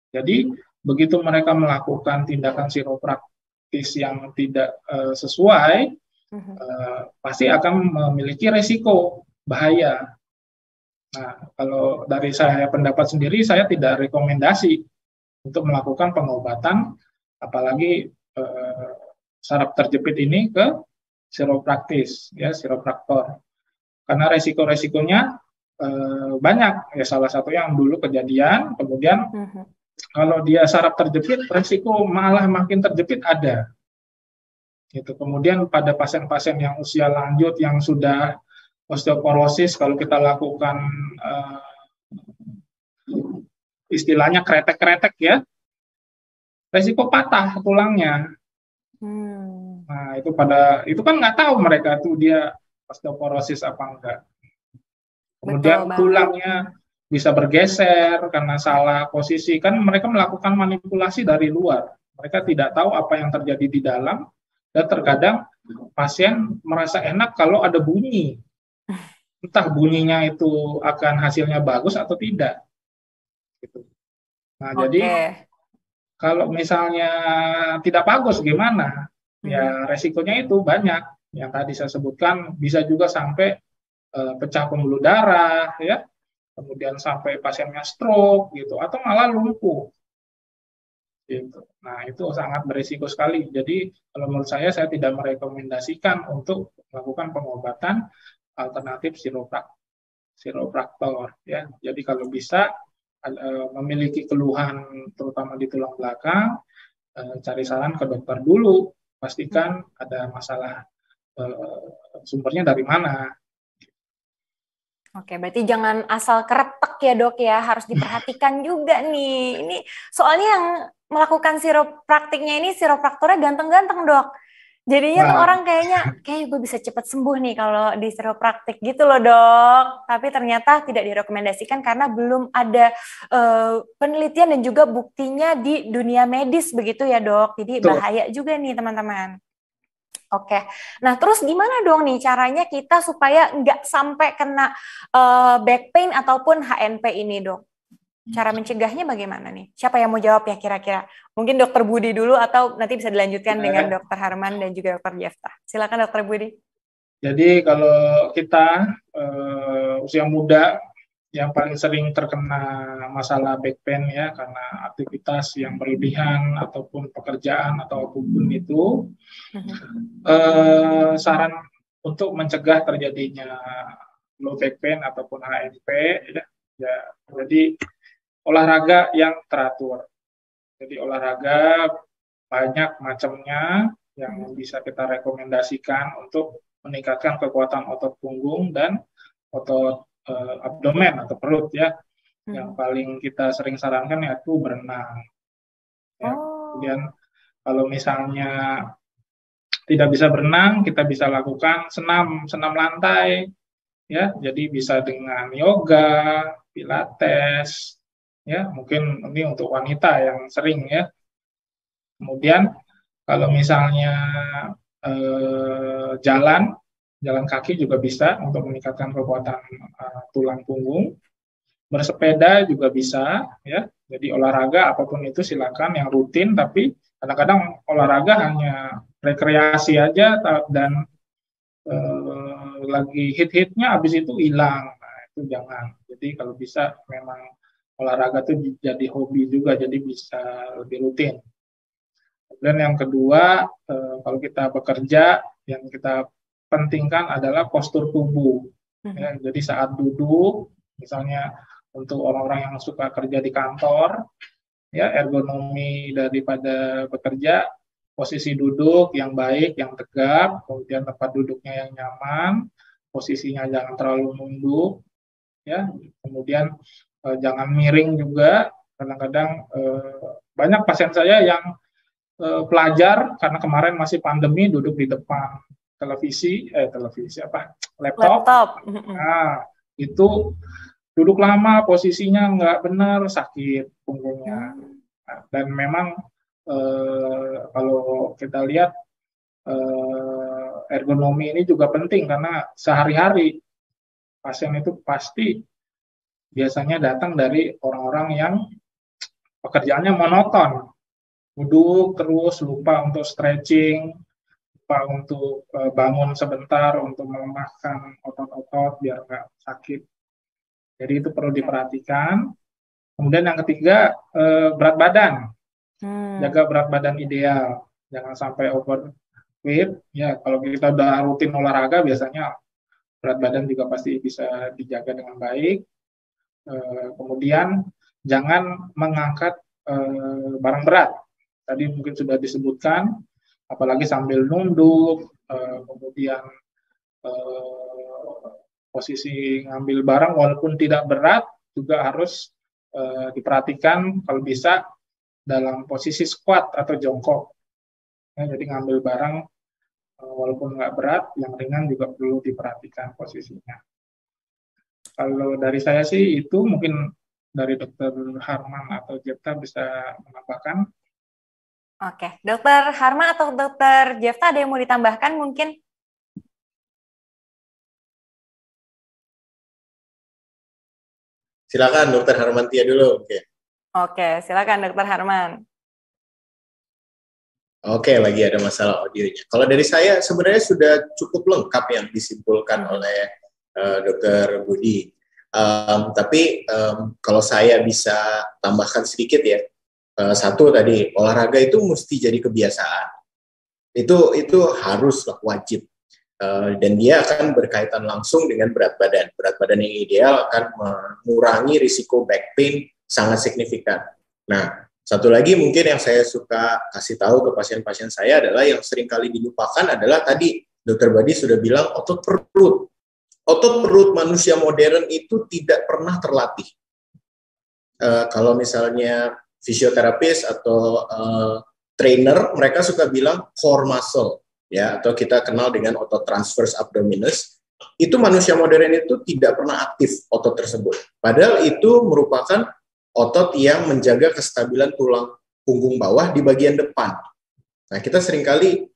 jadi begitu mereka melakukan tindakan chiropraktis yang tidak sesuai, pasti akan memiliki resiko bahaya. Nah, kalau dari saya pendapat sendiri, saya tidak rekomendasi untuk melakukan pengobatan, apalagi saraf terjepit ini ke chiropraktis, ya chiropraktor. Karena resiko-resikonya banyak. Ya salah satu yang dulu kejadian, kemudian kalau dia saraf terjepit, resiko malah makin terjepit ada. Gitu. Kemudian pada pasien-pasien yang usia lanjut yang sudah osteoporosis, kalau kita lakukan istilahnya kretek-kretek ya, resiko patah tulangnya. Nah, itu kan nggak tahu mereka tuh dia osteoporosis apa enggak. Kemudian tulangnya bisa bergeser karena salah posisi, kan mereka melakukan manipulasi dari luar. Mereka tidak tahu apa yang terjadi di dalam, dan terkadang pasien merasa enak kalau ada bunyi. Entah bunyinya itu akan hasilnya bagus atau tidak. Gitu. Nah, jadi kalau misalnya tidak bagus gimana? Ya resikonya itu banyak. Yang tadi saya sebutkan, bisa juga sampai pecah pembuluh darah, ya, kemudian sampai pasiennya stroke gitu, atau malah lumpuh. Gitu. Nah, itu sangat berisiko sekali. Jadi, kalau menurut saya tidak merekomendasikan untuk melakukan pengobatan alternatif chiropractor. Ya. Jadi, kalau bisa memiliki keluhan terutama di tulang belakang, cari saran ke dokter dulu. Pastikan ada masalah sumbernya dari mana.
Oke, berarti jangan asal keretek ya dok ya, harus diperhatikan juga nih. Ini soalnya yang melakukan chiropracticnya ini chiropractornya ganteng-ganteng dok. Jadinya tuh orang kayak gue bisa cepat sembuh nih kalau di chiropractic gitu loh dok. Tapi ternyata tidak direkomendasikan karena belum ada penelitian dan juga buktinya di dunia medis begitu ya dok. Jadi bahaya juga nih teman-teman. Oke, nah terus gimana dong nih caranya kita supaya nggak sampai kena back pain ataupun HNP ini dok? Cara mencegahnya bagaimana nih? Siapa yang mau jawab ya kira-kira? Mungkin Dokter Budi dulu atau nanti bisa dilanjutkan dengan Dokter Harman dan juga Dokter Jefta. Silakan Dokter Budi.
Jadi kalau kita usia muda yang paling sering terkena masalah back pain ya karena aktivitas yang berlebihan ataupun pekerjaan atau apapun itu, saran untuk mencegah terjadinya low back pain ataupun HNP ya jadi olahraga yang teratur. Jadi olahraga banyak macamnya yang bisa kita rekomendasikan untuk meningkatkan kekuatan otot punggung dan otot abdomen atau perut ya. Yang paling kita sering sarankan yaitu berenang. Ya. Kemudian kalau misalnya tidak bisa berenang, kita bisa lakukan senam lantai ya. Jadi bisa dengan yoga, pilates ya, mungkin ini untuk wanita yang sering ya. Kemudian kalau misalnya jalan kaki juga bisa untuk meningkatkan kekuatan tulang punggung. Bersepeda juga bisa ya. Jadi olahraga apapun itu silakan yang rutin, tapi kadang-kadang olahraga hanya rekreasi aja dan lagi hit-hitnya habis itu hilang. Nah, itu jangan. Jadi kalau bisa memang olahraga itu jadi hobi juga, jadi bisa lebih rutin. Dan yang kedua, kalau kita bekerja, yang kita pentingkan adalah postur tubuh. Ya, jadi saat duduk, misalnya untuk orang-orang yang suka kerja di kantor, ya ergonomi daripada bekerja, posisi duduk yang baik, yang tegap, kemudian tempat duduknya yang nyaman, posisinya jangan terlalu nunduk, ya, kemudian jangan miring juga. Kadang-kadang banyak pasien saya yang pelajar karena kemarin masih pandemi duduk di depan laptop. Nah, itu duduk lama, posisinya nggak benar, sakit punggungnya. Nah, dan memang kalau kita lihat ergonomi ini juga penting karena sehari-hari pasien itu pasti biasanya datang dari orang-orang yang pekerjaannya monoton, duduk terus, lupa untuk stretching, lupa untuk bangun sebentar untuk melemahkan otot-otot biar nggak sakit. Jadi itu perlu diperhatikan. Kemudian yang ketiga, berat badan. Jaga berat badan ideal. Jangan sampai overweight. Ya, kalau kita udah rutin olahraga, biasanya berat badan juga pasti bisa dijaga dengan baik. Kemudian jangan mengangkat barang berat. Tadi mungkin sudah disebutkan, apalagi sambil nunduk, kemudian posisi ngambil barang walaupun tidak berat juga harus diperhatikan kalau bisa dalam posisi squat atau jongkok. Ya, jadi ngambil barang walaupun nggak berat, yang ringan juga perlu diperhatikan posisinya. Kalau dari saya sih itu, mungkin dari Dokter Harman atau Jefta bisa menambahkan.
Oke, Dokter Harman atau Dokter Jefta ada yang mau ditambahkan mungkin?
Silakan Dokter Harmantia dulu.
Oke, silakan Dokter Harman.
Oke, lagi ada masalah audionya. Kalau dari saya sebenarnya sudah cukup lengkap yang disimpulkan oleh Dokter Budi. Tapi kalau saya bisa tambahkan sedikit ya, Satu tadi, olahraga itu mesti jadi kebiasaan. Itu harus wajib. Dan dia akan berkaitan langsung dengan berat badan. Berat badan yang ideal akan mengurangi risiko back pain sangat signifikan. Nah, satu lagi mungkin yang saya suka kasih tahu ke pasien-pasien saya adalah yang sering kali dilupakan adalah tadi Dokter Badi sudah bilang otot perut. Otot perut manusia modern itu tidak pernah terlatih. Kalau misalnya fisioterapis atau trainer, mereka suka bilang core muscle, ya, atau kita kenal dengan otot transverse abdominis. Itu manusia modern itu tidak pernah aktif otot tersebut. Padahal itu merupakan otot yang menjaga kestabilan tulang punggung bawah di bagian depan. Nah, kita seringkali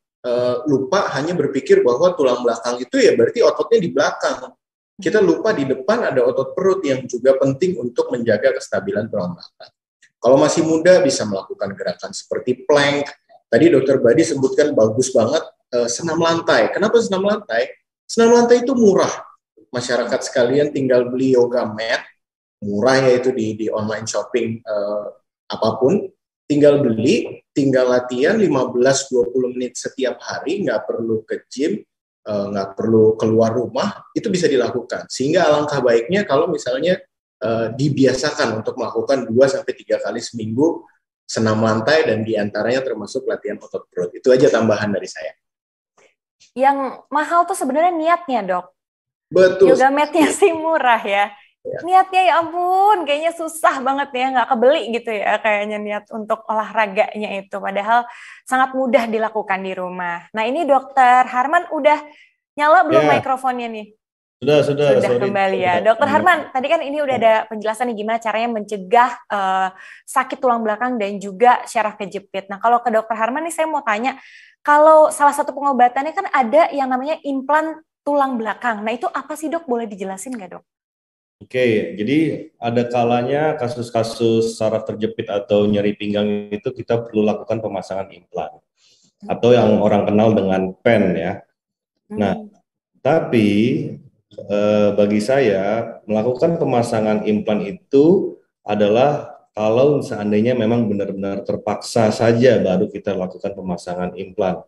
lupa hanya berpikir bahwa tulang belakang itu ya berarti ototnya di belakang. Kita lupa di depan ada otot perut yang juga penting untuk menjaga kestabilan tulang belakang. Kalau masih muda bisa melakukan gerakan seperti plank. Tadi Dokter Badi sebutkan bagus banget senam lantai. Kenapa senam lantai? Senam lantai itu murah. Masyarakat sekalian tinggal beli yoga mat, murah yaitu di online shopping apapun. Tinggal beli, tinggal latihan 15-20 menit setiap hari, nggak perlu ke gym, nggak perlu keluar rumah, itu bisa dilakukan. Sehingga alangkah baiknya kalau misalnya dibiasakan untuk melakukan 2-3 kali seminggu senam lantai dan diantaranya termasuk latihan otot perut. Itu aja tambahan dari saya.
Yang mahal tuh sebenarnya niatnya, Dok.
Betul.
Yoga mat-nya sih murah ya. Niatnya ya ampun, kayaknya susah banget ya, nggak kebeli gitu ya kayaknya niat untuk olahraganya itu. Padahal sangat mudah dilakukan di rumah. Nah ini Dokter Harman udah nyala belum mikrofonnya nih? Sudah kembali ya. Dokter Harman, tadi kan ini udah ada penjelasan nih gimana caranya mencegah sakit tulang belakang dan juga syaraf kejepit. Nah kalau ke Dokter Harman nih saya mau tanya, kalau salah satu pengobatannya kan ada yang namanya implan tulang belakang. Nah itu apa sih Dok? Boleh dijelasin nggak Dok?
Oke, jadi ada kalanya kasus-kasus saraf terjepit atau nyeri pinggang itu kita perlu lakukan pemasangan implan atau yang orang kenal dengan pen ya. Nah, tapi bagi saya melakukan pemasangan implan itu adalah kalau seandainya memang benar-benar terpaksa saja baru kita lakukan pemasangan implan.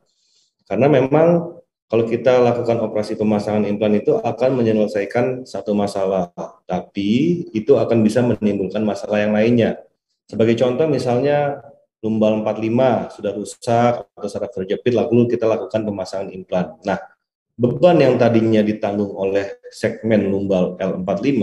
Karena memang kalau kita lakukan operasi pemasangan implan itu akan menyelesaikan satu masalah, tapi itu akan bisa menimbulkan masalah yang lainnya. Sebagai contoh misalnya lumbal 45 sudah rusak atau saraf terjepit, lalu kita lakukan pemasangan implan. Nah, beban yang tadinya ditanggung oleh segmen lumbal L45,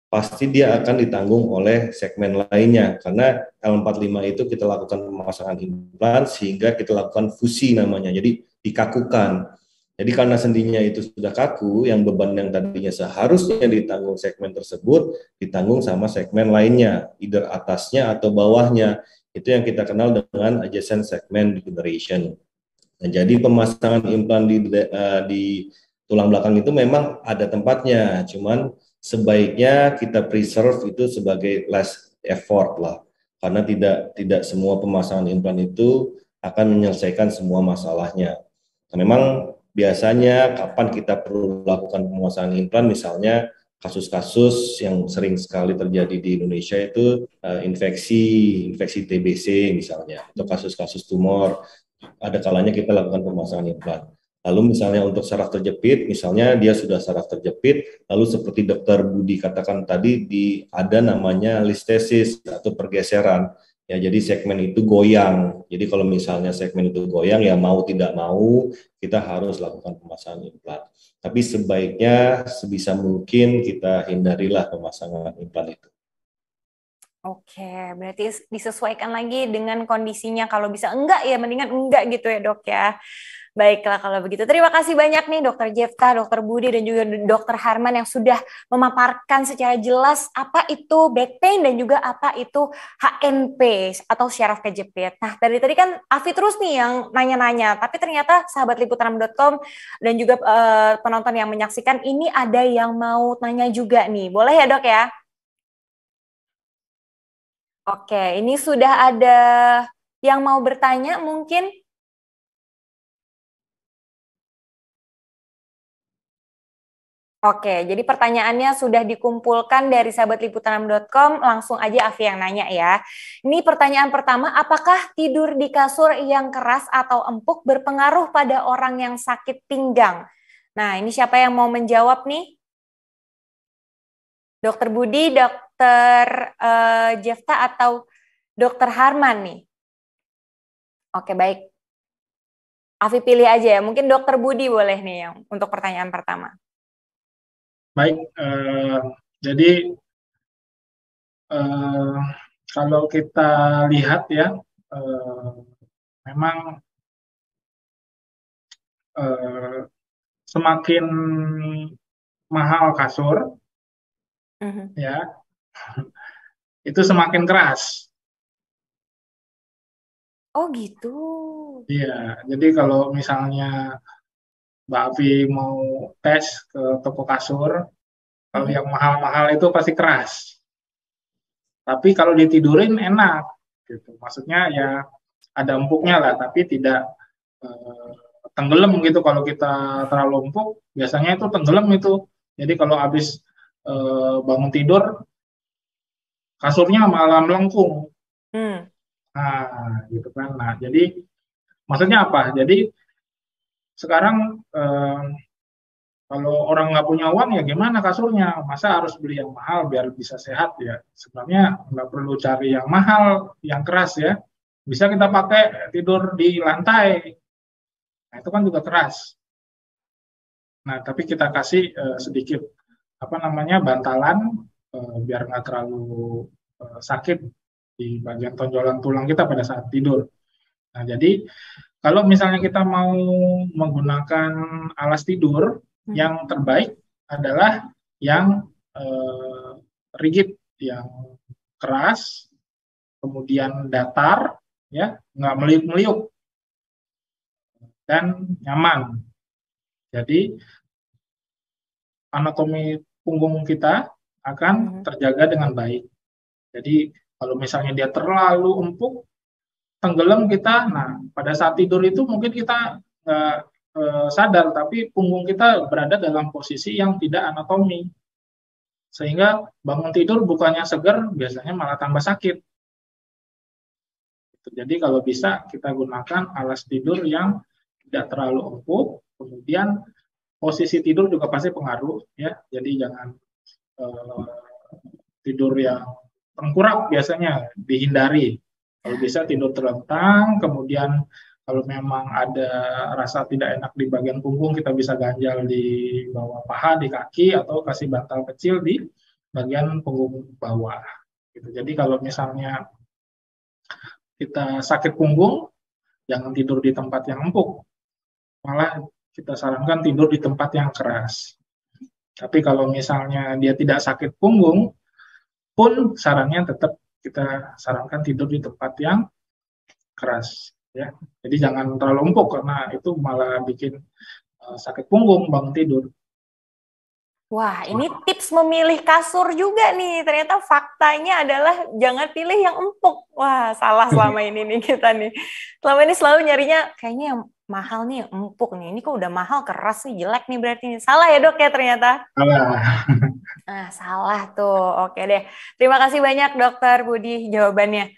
pasti dia akan ditanggung oleh segmen lainnya, karena L45 itu kita lakukan pemasangan implan sehingga kita lakukan fusi namanya, jadi dikakukan. Jadi karena sendinya itu sudah kaku, yang beban yang tadinya seharusnya ditanggung segmen tersebut, ditanggung sama segmen lainnya, either atasnya atau bawahnya. Itu yang kita kenal dengan adjacent segment degeneration. Nah, jadi pemasangan implan di tulang belakang itu memang ada tempatnya, cuman sebaiknya kita preserve itu sebagai less effort lah, karena tidak semua pemasangan implan itu akan menyelesaikan semua masalahnya. Nah, memang biasanya kapan kita perlu lakukan pemasangan implan, misalnya kasus-kasus yang sering sekali terjadi di Indonesia itu infeksi TBC misalnya, atau kasus-kasus tumor, ada kalanya kita lakukan pemasangan implan. Lalu misalnya untuk saraf terjepit, misalnya dia sudah saraf terjepit, lalu seperti Dokter Budi katakan tadi, ada namanya listesis atau pergeseran. Ya, jadi segmen itu goyang. Jadi kalau misalnya segmen itu goyang, ya mau tidak mau kita harus lakukan pemasangan implan. Tapi sebaiknya sebisa mungkin kita hindarilah pemasangan implan itu.
Oke, berarti disesuaikan lagi dengan kondisinya. Kalau bisa enggak ya mendingan enggak gitu ya Dok ya. Baiklah kalau begitu. Terima kasih banyak nih Dokter Jefta, Dokter Budi, dan juga Dokter Harman yang sudah memaparkan secara jelas apa itu back pain dan juga apa itu HNP atau syaraf kejepit. Nah dari tadi kan Afi terus nih yang nanya-nanya, tapi ternyata sahabat liputan.com dan juga penonton yang menyaksikan ini ada yang mau tanya juga nih. Boleh ya Dok ya? Oke, ini sudah ada yang mau bertanya mungkin? Oke, jadi pertanyaannya sudah dikumpulkan dari sahabatliputan6.com, langsung aja Afi yang nanya ya. Ini pertanyaan pertama, apakah tidur di kasur yang keras atau empuk berpengaruh pada orang yang sakit pinggang? Nah, ini siapa yang mau menjawab nih? Dokter Budi, Dokter Jefta, atau Dokter Harman nih? Oke, baik. Afi pilih aja ya, mungkin Dokter Budi boleh nih yang untuk pertanyaan pertama.
Baik, jadi kalau kita lihat ya, memang semakin mahal kasur, ya, itu semakin keras.
Oh gitu.
Iya, jadi kalau misalnya Mbak Afi mau tes ke toko kasur, kalau yang mahal-mahal itu pasti keras. Tapi kalau ditidurin enak, gitu. Maksudnya ya ada empuknya lah, tapi tidak tenggelam gitu. Kalau kita terlalu empuk, biasanya itu tenggelam itu. Jadi kalau habis bangun tidur, kasurnya malah melengkung. Nah, gitu kan. Nah, jadi maksudnya apa? Jadi sekarang kalau orang nggak punya uang ya gimana kasurnya? Masa harus beli yang mahal biar bisa sehat ya? Sebenarnya nggak perlu cari yang mahal, yang keras ya. Bisa kita pakai tidur di lantai. Nah, itu kan juga keras. Nah, tapi kita kasih sedikit bantalan biar nggak terlalu sakit di bagian tonjolan tulang kita pada saat tidur. Nah, jadi kalau misalnya kita mau menggunakan alas tidur, yang terbaik adalah yang rigid, yang keras, kemudian datar, ya, nggak meliuk-meliuk, dan nyaman. Jadi anatomi punggung kita akan terjaga dengan baik. Jadi kalau misalnya dia terlalu empuk, tenggelam kita, nah pada saat tidur itu mungkin kita nggak sadar, tapi punggung kita berada dalam posisi yang tidak anatomi. Sehingga bangun tidur bukannya segar, biasanya malah tambah sakit. Jadi kalau bisa kita gunakan alas tidur yang tidak terlalu empuk, kemudian posisi tidur juga pasti pengaruh, ya. Jadi jangan tidur yang tengkurap, biasanya dihindari. Kalau bisa tidur terlentang, kemudian kalau memang ada rasa tidak enak di bagian punggung, kita bisa ganjal di bawah paha, di kaki, atau kasih bantal kecil di bagian punggung bawah. Gitu. Jadi kalau misalnya kita sakit punggung, jangan tidur di tempat yang empuk. Malah kita sarankan tidur di tempat yang keras. Tapi kalau misalnya dia tidak sakit punggung, pun sarannya tetap kita sarankan tidur di tempat yang keras. Ya, jadi jangan terlalu empuk karena itu malah bikin sakit punggung bangun tidur.
Wah, ini tips memilih kasur juga nih. Ternyata faktanya adalah jangan pilih yang empuk. Wah, salah selama ini nih kita nih. Selama ini selalu nyarinya kayaknya yang mahal nih, yang empuk nih. Ini kok udah mahal, keras nih, jelek nih berarti. Salah ya dok ya ternyata?
Salah.
Nah, salah tuh. Oke deh. Terima kasih banyak dokter Budi jawabannya.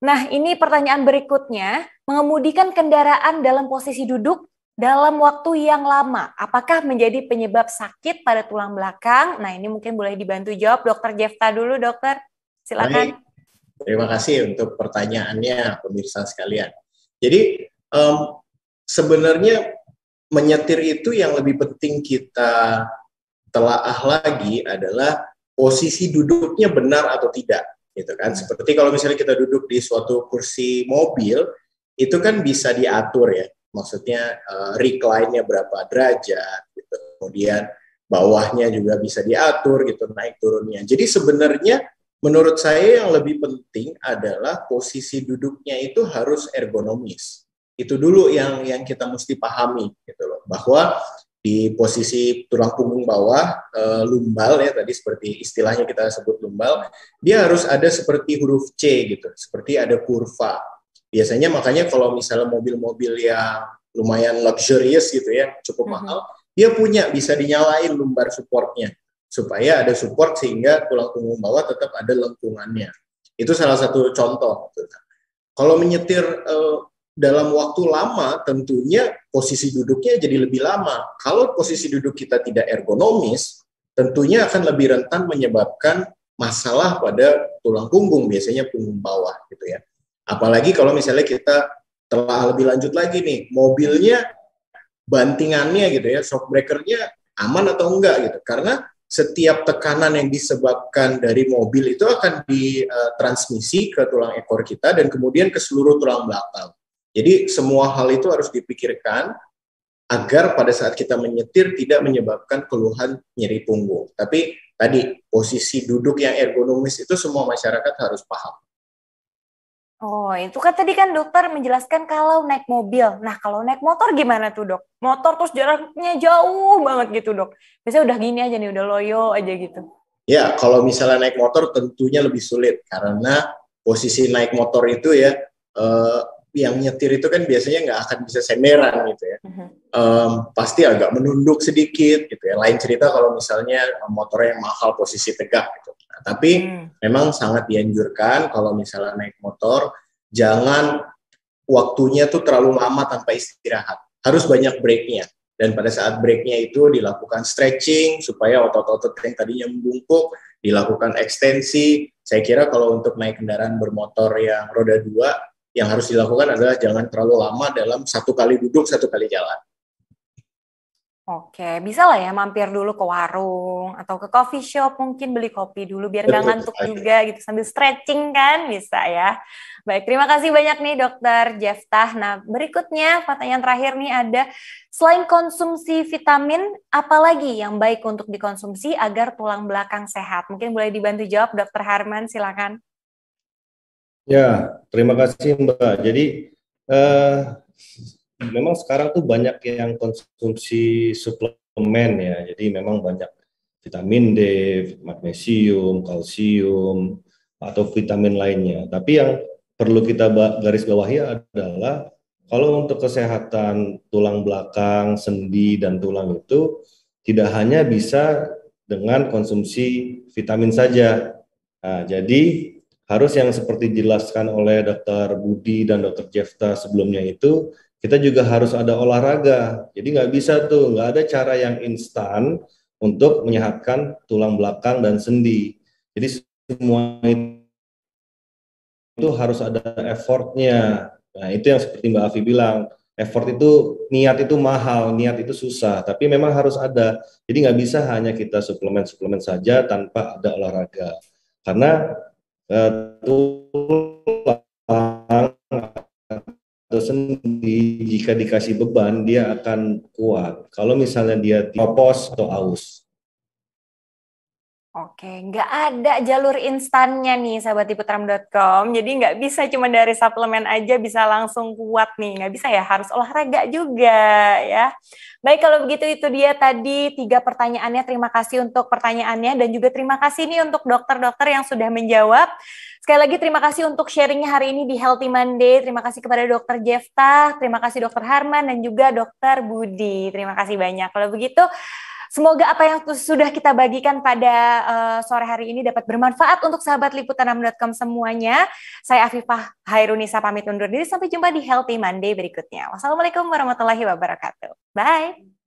Nah, ini pertanyaan berikutnya. Mengemudikan kendaraan dalam posisi duduk dalam waktu yang lama, apakah menjadi penyebab sakit pada tulang belakang? Nah, ini mungkin boleh dibantu jawab Dokter Jefta dulu, dokter. Silakan.
Baik. Terima kasih untuk pertanyaannya, pemirsa sekalian. Jadi, sebenarnya menyetir itu yang lebih penting kita telaah lagi adalah posisi duduknya benar atau tidak, gitu kan? Seperti kalau misalnya kita duduk di suatu kursi mobil, itu kan bisa diatur ya. Maksudnya recline-nya berapa derajat, gitu. Kemudian bawahnya juga bisa diatur, gitu, naik turunnya. Jadi sebenarnya menurut saya yang lebih penting adalah posisi duduknya itu harus ergonomis. Itu dulu yang kita mesti pahami, gitu loh. Bahwa di posisi tulang punggung bawah, lumbal ya, tadi seperti istilahnya kita sebut lumbal, dia harus ada seperti huruf C gitu, seperti ada kurva. Biasanya makanya kalau misalnya mobil-mobil yang lumayan luxurious gitu ya, cukup mahal, dia punya bisa dinyalain lumbar supportnya supaya ada support sehingga tulang punggung bawah tetap ada lengkungannya. Itu salah satu contoh. Kalau menyetir dalam waktu lama, tentunya posisi duduknya jadi lebih lama. Kalau posisi duduk kita tidak ergonomis, tentunya akan lebih rentan menyebabkan masalah pada tulang punggung, biasanya punggung bawah gitu ya. Apalagi kalau misalnya kita telah lebih lanjut lagi nih, mobilnya bantingannya gitu ya, shock breakernya aman atau enggak gitu. Karena setiap tekanan yang disebabkan dari mobil itu akan ditransmisi ke tulang ekor kita dan kemudian ke seluruh tulang belakang. Jadi semua hal itu harus dipikirkan agar pada saat kita menyetir tidak menyebabkan keluhan nyeri punggung. Tapi tadi posisi duduk yang ergonomis itu semua masyarakat harus paham.
Oh, itu kan tadi kan dokter menjelaskan kalau naik mobil. Nah, kalau naik motor gimana tuh, Dok? Motor terus jaraknya jauh banget gitu, Dok. Biasanya udah gini aja nih, udah loyo aja gitu.
Ya, kalau misalnya naik motor tentunya lebih sulit karena posisi naik motor itu ya yang nyetir itu kan biasanya nggak akan bisa senderan gitu ya. Pasti agak menunduk sedikit gitu ya. Lain cerita kalau misalnya motornya yang mahal posisi tegak gitu. Nah, tapi memang sangat dianjurkan kalau misalnya naik motor jangan waktunya tuh terlalu lama tanpa istirahat. Harus banyak breaknya. Dan pada saat breaknya itu dilakukan stretching supaya otot-otot yang tadinya membungkuk dilakukan ekstensi. Saya kira kalau untuk naik kendaraan bermotor yang roda 2 yang harus dilakukan adalah jangan terlalu lama dalam satu kali duduk, satu kali jalan.
Oke, bisa lah ya mampir dulu ke warung atau ke coffee shop, mungkin beli kopi dulu biar nggak ngantuk juga gitu sambil stretching kan, bisa ya. Baik, terima kasih banyak nih Dokter Jeftah. Nah, berikutnya pertanyaan terakhir nih ada, selain konsumsi vitamin, apalagi yang baik untuk dikonsumsi agar tulang belakang sehat? Mungkin boleh dibantu jawab Dokter Harman, silakan.
Ya, terima kasih Mbak. Jadi memang sekarang tuh banyak yang konsumsi suplemen ya. Jadi memang banyak vitamin D, magnesium, kalsium, atau vitamin lainnya. Tapi yang perlu kita garis bawahi adalah kalau untuk kesehatan tulang belakang, sendi, dan tulang itu tidak hanya bisa dengan konsumsi vitamin saja. Nah, jadi harus yang seperti dijelaskan oleh Dr. Budi dan Dr. Jeftah sebelumnya itu, kita juga harus ada olahraga. Jadi nggak bisa tuh, nggak ada cara yang instan untuk menyehatkan tulang belakang dan sendi. Jadi semua itu harus ada effortnya. Nah, itu yang seperti Mbak Afi bilang, effort itu, niat itu mahal, niat itu susah, tapi memang harus ada. Jadi nggak bisa hanya kita suplemen-suplemen saja tanpa ada olahraga. Karena tulang atau sendi jika dikasih beban dia akan kuat. Kalau misalnya dia tipos atau aus.
Oke, nggak ada jalur instannya nih sahabat iputram.com, jadi nggak bisa cuma dari suplemen aja bisa langsung kuat nih, nggak bisa ya, harus olahraga juga ya. Baik, kalau begitu itu dia tadi 3 pertanyaannya, terima kasih untuk pertanyaannya dan juga terima kasih nih untuk dokter-dokter yang sudah menjawab. Sekali lagi terima kasih untuk sharingnya hari ini di Healthy Monday, terima kasih kepada Dokter Jeftah, terima kasih Dokter Harman dan juga Dokter Budi, terima kasih banyak. Kalau begitu, semoga apa yang sudah kita bagikan pada sore hari ini dapat bermanfaat untuk sahabat liputan6.com semuanya. Saya Afifah Hairunisa pamit undur diri. Sampai jumpa di Healthy Monday berikutnya. Wassalamualaikum warahmatullahi wabarakatuh. Bye.